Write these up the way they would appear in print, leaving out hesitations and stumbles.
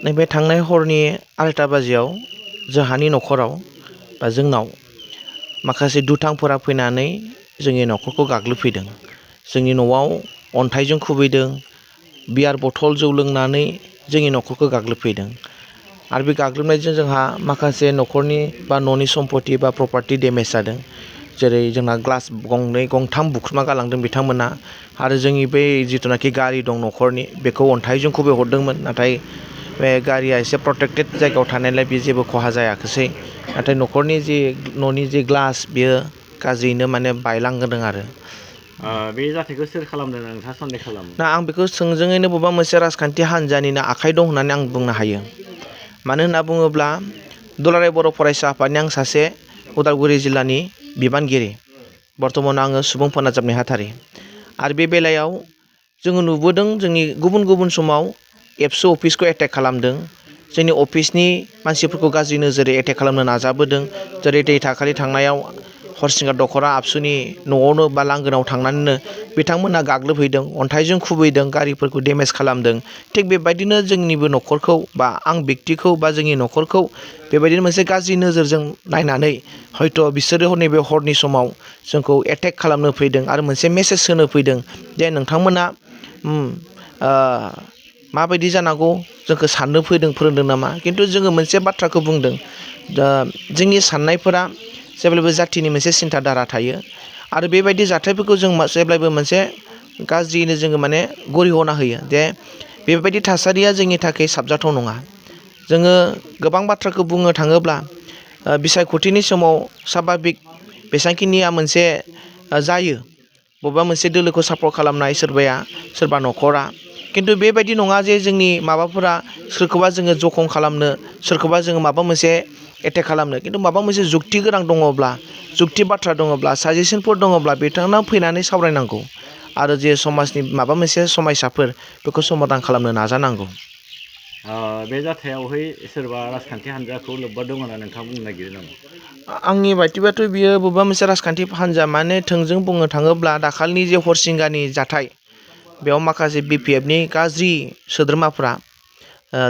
नैबे थांनाय हरनि 2:30 बाजियाव जोंहानि न'खराव बा जोंनाव माखासे दुथांफोरा फैनानै जोंनि न'खरखौ गाग्लोबफैदों। जोंनि न'आव अन्थाइजों खुबैदों, बियार बथल जौ लोंनानै जोंनि न'खरखौ गाग्लोबफैदों। आरो बे गाग्लोबनायजों जोंहा माखासे न'खरनि बा न'नि सम्पति बा प्रपार्टि डेमेज जादों। जेरै जोंना ग्लास गंनै गंथाम बुख्रुमना गालांदों बिथांमोना। आरो जोंनि बै जिथुनाखि गारि दं न'खरनि बेखौ अन्थाइजों खुबैहरदोंमोन, नाथाय बे गारिया एसे प्रटेक्टेड जायगायाव थानायलाय बे जेबो खहा जायाखिसै। नाथाय न'नि जि ग्लास बियो गाज्रियैनो माने बायलांदों आरो। बे जाथायखौ सोर खालामदों नोंथाङा सन्देह खालामो? ना आं बेखौ थोंजोङैनो बबेबा मोनसे राजखान्थि हान्जानिनो आखाइ दं होननानै आं बुंनो हायो। मानो होनना बुङोब्ला दुलाराय बर' फरायसा आफादनि आं सासे उदालगुरि जिल्लानि बिबानगिरि। बर्थमान आङो सुबुं फोनांजाब नेहाथारि। आरो बे बेलायाव जोङो नुबोदों जोंनि गुबुन गुबुन समाव एबसु अफिसखौ एटेक खालामदों। जोंनि अफिसनि मानसिफोरखौ गाज्रि नोजोरै एटेक खालामनो नाजाबोदों। जेरै दाखालि थांनायाव हरसिंगा दख'रा आबसुनि न'आवनो बा लांगोनायाव थांनानैनो बिथांमोनहा गाग्लोबहैदों, अन्थाइजों खुबैदों, गारिफोरखौ डेमेज खालामदों। थिग बेबायदिनो जोंनिबो न'खरखौ बा आं बेक्तिखौ बा जोंनि न'खरखौ बेबायदिनो मोनसे गाज्रि नोजोरजों नायनानै हयथ' बिसोरो नैबे हरनि समाव जोंखौ एटेक खालामनो फैदों आरो मोनसे मेसेज होनो फैदों जे नोंथांमोना माबायदि जानांगौ जोंखौ साननो फोरोंदों नामा। खिन्थु जोङो मोनसे बाथ्राखौ बुंदों, दा जोंनि साननायफोरा जेब्लायबो जाथिनि मोनसे सिन्था धारा थायो। आरो बेबायदि जाथायफोरखौ जों जेब्लायबो मोनसे गाज्रियैनो जोङो माने गरिहना होयो जे बेबायदि थासारिया जोंनि थाखाय साबजाथाव नङा। जोङो गोबां बाथ्राखौ बुंनो थाङोब्ला बिसायख'थिनि समाव साभाबिक बेसांखिनिया मोनसे जायो, बबेबा मोनसे दोलोखौ सापर्ट खालामनाय सोरबा न'खरा। खिन्थु बेबायदि नङा जे जोंनि माबाफोरा सोरखौबा जोङो जखम खालामनो, सोरखौबा जोङो माबा मोनसे एटेक खालामनो। खिन्थु माबा मोनसे जुक्ति गोनां दङब्ला, जुक्ति बाथ्रा दङब्ला, साजेसनफोर दङब्ला बिथांमोना फैनानै सावरायनांगौ। आरो जे समाजनि माबा मोनसे समस्याफोर बेखौ समाधान खालामनो नाजानांगौ। बे जाथायावहाय सोरबा राजखान्थि हान्जाखौ लोब्बा दं होनना नोंथाङा बुंनो नागिरो नामा? आंनि बायदिबाथ' बियो बबेबा मोनसे राजखान्थि हान्जा, माने थोंजों बुंनो थाङोब्ला दाखालिनि जे हरसिंगानि जाथाय, बेयाव माखासे BPFनि गाज्रि सोद्रोमाफ्रा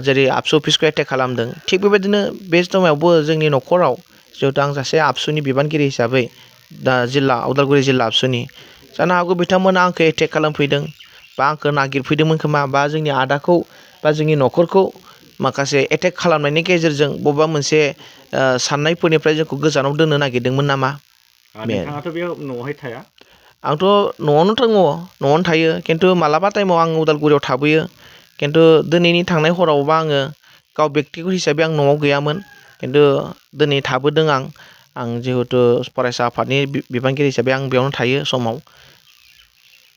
जेरै आबसु अफिसखौ एटेक खालामदों। थिग बेबायदिनो बे समावबो जोंनि न'खराव जिहेथु आं सासे आबसुनि बिबानगिरि हिसाबै दा उदालगुरि जिल्ला आबसुनि, जानो हागौ बिथांमोना आंखौ एटेक खालामफैदों बा आंखौ नागिरफैदोंमोन खोमा, बा जोंनि आदाखौ बा जोंनि न'खरखौ माखासे एटेक खालामनायनि गेजेरजों बबेबा मोनसे साननायफोरनिफ्राय जोंखौ गोजानाव दोननो नागिरदोंमोन नामा। नोंथाङाथ' बे न'आवहाय थाया? आंथ' न'आवनो न'आवनो थायो। खिन्थु मालाबा टाइमाव आं उदालगुरियाव थाबोयो। खिन्थु दिनैनि थांनाय हरावबा आङो गाव बेक्तिगत हिसाबै आं न'आव गैयामोन। खिन्थु दिनै थाबोदों आं जिहेथु फरायसा आफादनि बिबानगिरि हिसाबै आं बेयावनो थायो समाव।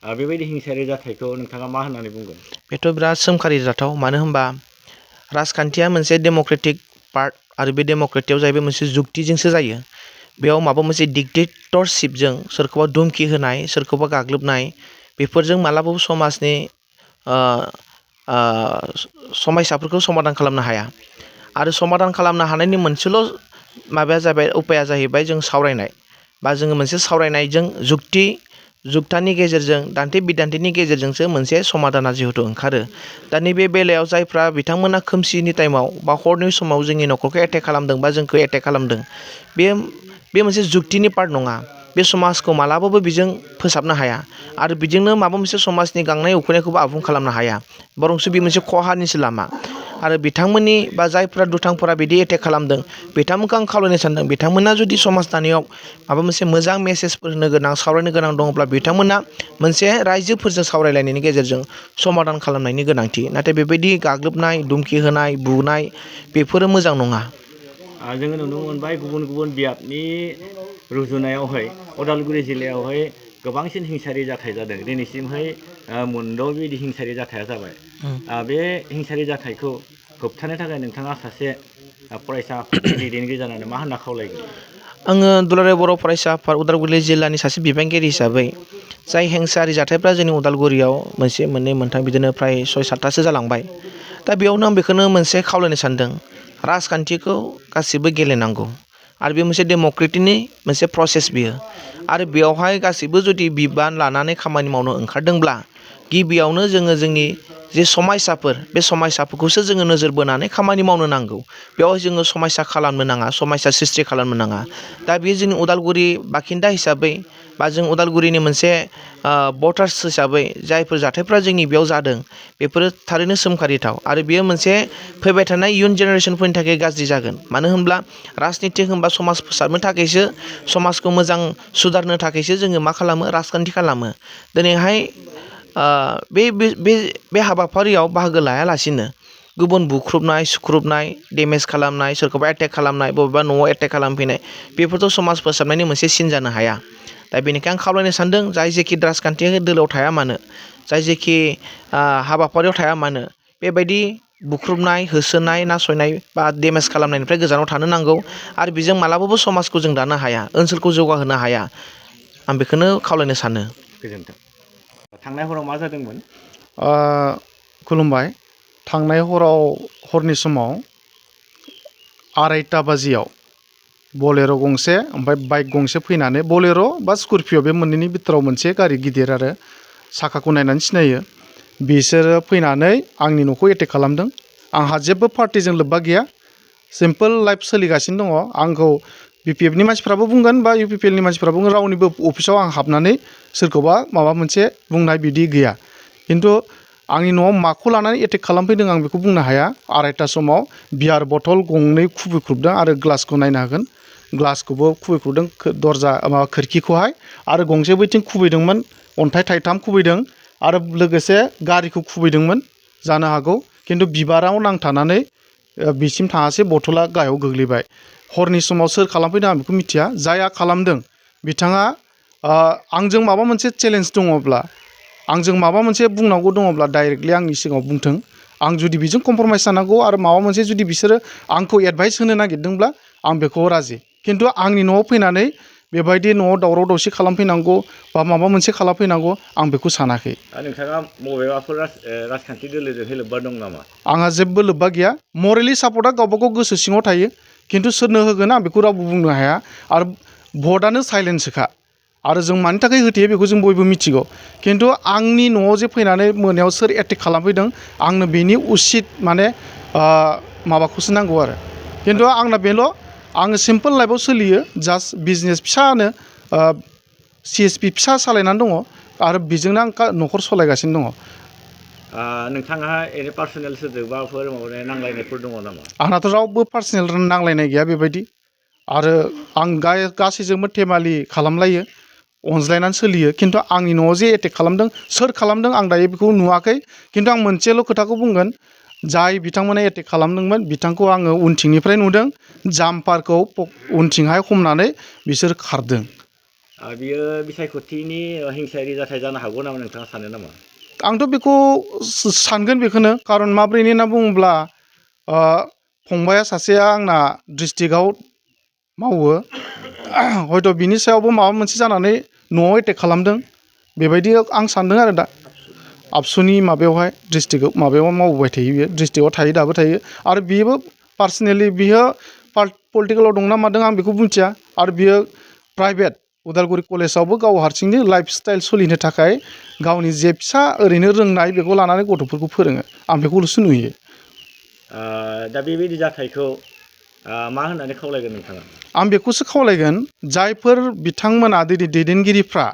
बेबायदि हिंसायारि जाथायखौ नोंथाङा मा होननानै बुंगोन? बेथ' बिराद सोमखारि जाथाव। मानो होनबा राजखान्थिया मोनसे डेम'क्रेटिक पार्ट, आरो बे डेम'क्रेटिकआव जाहैबाय मोनसे जुक्तिजोंसो जायो। बेयाव माबा मोनसे डिक्टेटरशिपजों सोरखौबा धुमखि होनाय, सोरखौबा गाग्लोबनाय, बेफोरजों मालाबाबो समाजनि समस्याफोरखौ समाधान खालामनो हाया। आरो समाधान खालामनो हानायनि मोनसेल' उपाया जाहैबाय जों सावरायनाय, बा जोङो मोनसे सावरायनायजों जुक्तानि गेजेरजों, दान्थे बिदान्थेनि गेजेरजोंसो मोनसे समाधाना जिहेथु ओंखारो। दा नैबे बेलायाव जायफ्रा बिथांमोना खोमसिनि टाइमाव बा हरनि समाव जोंनि न'खरखौ एटेक खालामदों बा जोंखौ एटेक खालामदों, बे मोनसे जुक्तिनि पार्ट नङा। बे समाजखौ मालाबाबो बेजों फोसाबनो हाया। आरो बेजोंनो माबा मोनसे समाजनि गांनाय उखैनायखौबो आबुं खालामनो हाया। बरंसो बे मोनसे खहानिसो लामा। आरो बिथांमोननि बा जायफ्रा दुथांफोरा बिदि एटेक खालामदों, बिथांमोनखौ आं खावलायनो सानदों, बिथांमोना जुदि समाज दानायाव माबा मोनसे मोजां मेसेजफोर होनो गोनां, सावरायनो गोनां दङब्ला बिथांमोना मोनसे रायजोफोरजों सावरायलायनायनि गेजेरजों समाधान खालामनायनि गोनांथि। नाथाय बेबायदि गाग्लोबनाय, धुमखि होनाय, बुनाय, बेफोरो मोजां नङा। जोङो नुनो मोनबाय गुबुन गुबुन बियाबनि रुजुनायावहाय उदालगुरि जिल्लायावहाय गोबांसिन हिंसायारि जाथाय जादों। दिनैसिमहाय 9 बिदि हिंसायारि जाथाया जाबाय। बे हिंसायारि जाथायखौ होबथानो थाखाय नोंथाङा सासे फरायसा आफादनि दैदेनगिरि जानानै मा होनना खावलायगोन? आङो दुलाराय बर' फरायसा आफाद उदालगुरि जिल्लानि सासे बिबानगिरि हिसाबै जाय हिंसायारि जाथायफ्रा जोंनि उदालगुरियाव मोनसे, मोननै, मोनथाम बिदिनो फ्राय 6-7थासो जालांबाय। दा बेयावनो आं बेखौनो मोनसे खावलायनो सानदों, राजखान्थिखौ गासिबो गेलेनांगौ। आरो बे मोनसे डेम'क्रेटिकनि मोनसे प्रसेस बियो। आरो बेयावहाय गासैबो जुदि बिबान लानानै खामानि मावनो ओंखारदोंब्ला गिबियावनो जोङो जोंनि जे समायसाफोर बे समायसाफोरखौसो जोङो नोजोर बोनानै खामानि मावनो नांगौ बेयाव जोङो समायसा खालामनो नाङा समायसा सृष्टि खालामनो नाङा दा बेयो जोंनि उदालगुरि बाखिन्दा हिसाबै बा जों उदालगुरिनि मोनसे भटार्स हिसाबै जायफोर जाथायफ्रा जोंनि बेयाव जादों बेफोरो थारैनो सोमखारिथाव आरो बेयो मोनसे फैबाय थानाय इयुन जेनेरेसनफोरनि थाखाय गाज्रि जागोन मानो होनब्ला राजनितिक होनबा समाज फोसाबनो थाखायसो समाजखौ मोजां सुधारनो थाखायसो जोङो मा खालामो राजखान्थि खालामो दिनैहाय बे हाबाफारियाव बाहागो लायालासिनो गुबुन बुख्रुबनाय सुख्रुबनाय डेमेज खालामनाय सोरखौबा एटेक खालामनाय बबेबा न'आव एटेक खालामफैनाय बेफोरथ' समाज फोसाबनायनि मोनसे सिन जानो हाया दा बेनिखायनो आं खावलायनो सानदों जाय जेखि राजखान्थि दोलोआव थाया मानो जाय जेखि हाबाफारियाव थाया मानो बेबायदि बुख्रुबनाय होसोनाय नासयनाय बा डेमेज खालामनायनिफ्राय गोजानाव थानो नांगौ आरो बेजों मालाबाबो समाजखौ जों दानो हाया ओनसोलखौ जौगाहोनो हाया आं बेखौनो खावलायनो सानो गोजोन्थों थांनाय हराव मा जादोंमोन खुलुमबाय थांनाय हरनि समाव 2:30 बाजियाव बलेर' गंसे ओमफ्राय बाइक गंसे फैनानै बलेर' बा स्करपिय' बे मोननैनि बिथोराव मोनसे गारि गिदिर आरो साखाखौ नायनानै सिनायो बिसोरो फैनानै आंनि न'खौ एटेक खालामदों आंहा जेबो पार्टिजों लोब्बा गैया सिम्पोल लाइफ सोलिगासिनो दङ आंखौ BPFनि मानसिफ्राबो बुंगोन बा UPPLनि मानसिफ्राबो बुंगोन रावनिबो अफिसाव आं हाबनानै सोरखौबा माबा मोनसे बुंनाय बिदि गैया खिन्थु आंनि न'आव माखौ लानानै एटेक खालामफैदों आं बेखौ बुंनो हाया 2:30 समाव बियार बथल गंनै खुबैख्रुबदों आरो ग्लासखौ नायनो हागोन ग्लासखौबो खुबैख्रुबदों दरजा माबा खोरखिखौहाय आरो गंसे बैथिं खुबैदोंमोन अन्थाइ थाइथाम खुबैदों आरो लोगोसे गारिखौ खुबैदोंमोन जानो हागौ खिन्थु बिबाराव नांथानानै बिसिम थाङासै बथला गाहायाव गोग्लैबाय हरनि समाव सोर खालामफैदों आं बेखौ मिथिया जायहा खालामदों बिथाङा आंजों माबा मोनसे चेलेन्ज दङब्ला आंजों माबा मोनसे बुंनांगौ दङब्ला डाइरेक्टलि आंनि सिगाङाव बुंथों आं जुदि बेजों कम्प्रमाइस जानांगौ आरो माबा मोनसे जुदि बिसोरो आंखौ एडभाइस होनो नागिरदोंब्ला आं बेखौ राजि खिन्थु आंनि न'आव फैनानै बेबायदि न'आव दावराव दावसि खालामफैनांगौ बा माबा मोनसे खालामफैनांगौ आं बेखौ सानाखै नोंथाङा बबेबाफोर राजखान्थि दोलोजों लोब्बा दं नामा आंहा जेबो लोब्बा गैया मरेलि सापर्टआ गावबा गाव गोसो सिङाव थायो खिन्थु सोरनो होगोन आं बेखौ रावबो बुंनो हाया आरो भटआनो साइलेन्ससोखा आरो जों मानि थाखाय होथेयो बेखौ जों बयबो मिथिगौ खिन्थु आंनि न'आव जे फैनानै मोनायाव सोर एटेक खालामफैदों आंनो बेनि उसित माने माबाखौसो नांगौ आरो खिन्थु आंना बेल' आङो सिम्पोल लाइफआव सोलियो जास्ट बिजनेस फिसानो CSP फिसा सालायनानै दङ आरो बेजोंनो आं न'खर सालायगासिनो दङ नोंथाङा एरै पार्सनेल सोरजोंबाफोर माबानाय नांलायनायफोर दङ नामा आंनाथ' रावबो पार्सनेल नांलायनाय गैया बेबायदि आरो आं गासैजोंबो धेमालि खालामलायो अनज्लायनानै सोलियो खिन्थु आंनि न'आव जे एटेक खालामदों सोर खालामदों आं दायो बेखौ नुवाखै खिन्थु आं मोनसेल' खोथाखौ बुंगोन जाय बिथांमोना एटेक खालामदोंमोन बिथांखौ आङो उनथिंनिफ्राय नुदों जाम्पारखौ उनथिंहाय हमनानै बिसोर खारदों बियो बिसायख'थिनि हिंसायारि जाथाय जानो हागौ नामा नोंथाङा सानो नामा आंथ' बेखौ सानगोन बेखौनो खारन माब्रै होनना बुङोब्ला फंबाया सासेया आंना डिस्ट्रिक्टआव मावो हयथ' बिनि सायावबो माबा मोनसे जानानै न'आव एटेक खालामदों बेबायदि आं सानदों आरो दा आबसुनि माबायावहाय डिस्ट्रिक्टआव माबायाव मावबाय थायो बियो डिस्ट्रिक्टआव थायो दाबो थायो आरो बियो पार्सनेलि बियो पलिटिकेलाव दं ना मादों आं बेखौ मिथिया आरो बियो प्राइभेट उदालगुरि कलेजावबो गाव हारसिंनो लाइफ स्टाइल सोलिनो थाखाय गावनि जे फिसा ओरैनो रोंनाय बेखौ लानानै गथ'फोरखौ फोरोङो आं बेखौल'सो नुयो दा बेबायदि जाथायखौ मा होननानै खावलायगोन नोंथाङा आं बेखौसो खावलायगोन जायफोर बिथांमोना दैदेनगिरिफ्रा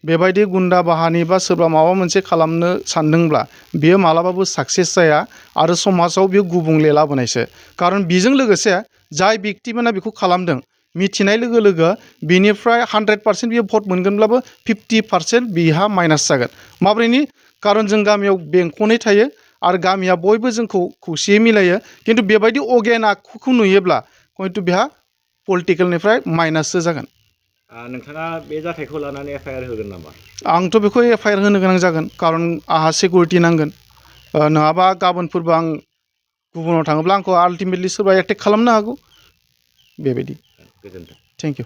बेबायदि गुन्दा बाहानि बा सोरबा माबा मोनसे खालामनो सानदोंब्ला बेयो मालाबाबो साक्सेस जाया आरो समाजाव बेयो गुबुंले लाबोनायसो खारन बेजों लोगोसे जाय व्यक्तिमोना बेखौ खालामदों मिथिनाय लोगो लोगो बिनिफ्राय 100% बियो भट मोनगोनब्लाबो 50% बिहा माइनास जागोन माब्रैनि खारन जों गामियाव बेंखनै थायो आरो गामिया बयबो जोंखौ खौसेयै मिलायो खिन्थु बेबायदि अगेन आखुखौ नुयोब्ला हयथ' बेहा पलिटिकेलनिफ्राय माइनाससो जागोन नोंथाङा बे जाथायखौ लानानै FIR होगोन नामा आंथ' बेखौ FIR होनो गोनां जागोन खारन आंहा सिकिउरिटि नांगोन नङाबा गाबोनफोरबो आं गुबुनाव थाङोब्ला आंखौ आल्टिमेटलि सोरबा एटेक खालामनो हागौ बेबायदि गोजोन्थों थेंक इउ